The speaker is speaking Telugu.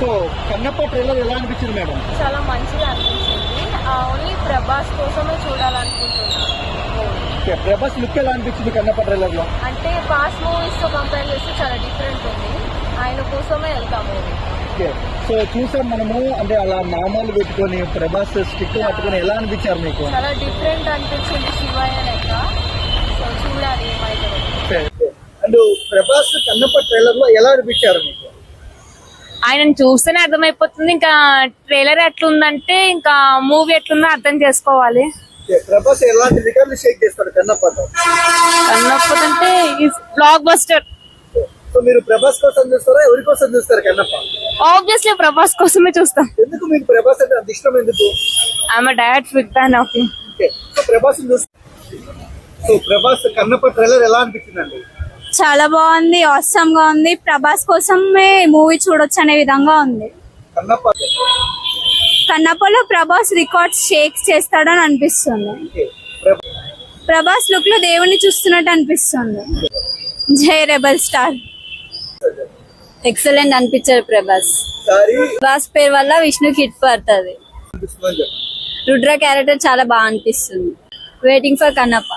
సో కన్నప్ప ట్రైలర్ ఎలా అనిపించింది మేడం? చాలా మంచిగా అనిపించింది. ఓన్లీ ప్రభాస్ కోసమే చూడాలనుకుంటున్నాను. ప్రభాస్ లుక్ ఎలా అనిపించింది కన్నప్ప ట్రైలర్ లో? అంటే పాస్ట్ మూవీస్ తో కంపేర్ చేస్తే చాలా డిఫరెంట్ ఉంది. ఆయన కోసమే వెళ్తాము. సో చూసాం మనము, అంటే అలా నామాలు పెట్టుకొని ప్రభాస్ స్టిక్ పట్టుకొని ఎలా అనిపించారు మీకు? చాలా డిఫరెంట్ అనిపించింది శివయ్య లెక్క. సో చూడాలి ఏమైతే. అండ్ ప్రభాస్ కన్నప్ప ట్రైలర్ లో ఎలా అనిపించారు మీకు? ఆయనను చూస్తేనే అర్థమైపోతుంది. ఇంకా ట్రైలర్ ఎట్లుందంటే ఇంకా మూవీ ఎట్లుందో అర్థం చేసుకోవాలి. ప్రభాస్ ఎలాంటి రికార్డులు షేక్ చేస్తాడు కన్నప్పతో? అంటే బ్లాక్ బస్టర్. సో మీరు ప్రభాస్ కోసం చూస్తారా, ఎవరి కోసం చూస్తారు కన్నప్ప? ఆబ్వియస్లీ ప్రభాస్ కోసమే చూస్తాం. ఎందుకు మీకు ప్రభాస్ అంటే అంత ఇష్టం ఎందుకు? I'm direct big fan of him. So Prabhas so Prabhas Kannappa trailer ఎలా అనిపించిందండి? చాలా బాగుంది, ఆసమ్ గా ఉంది. ప్రభాస్ కోసమే మూవీ చూడొచ్చు అనే విధంగా ఉంది. కన్నప్పలో ప్రభాస్ రికార్డ్స్ షేక్ చేస్తాడని అనిపిస్తుంది. ప్రభాస్ లుక్ లో దేవుణ్ణి చూస్తున్నట్టు అనిపిస్తుంది. జై రెబల్ స్టార్. ఎక్సలెంట్ అనిపించారు ప్రభాస్. ప్రభాస్ పేరు వల్ల విష్ణుకి హిట్ పడుతుంది. రుద్ర క్యారెక్టర్ చాలా బాగా అనిపిస్తుంది. Waiting for Kannappa.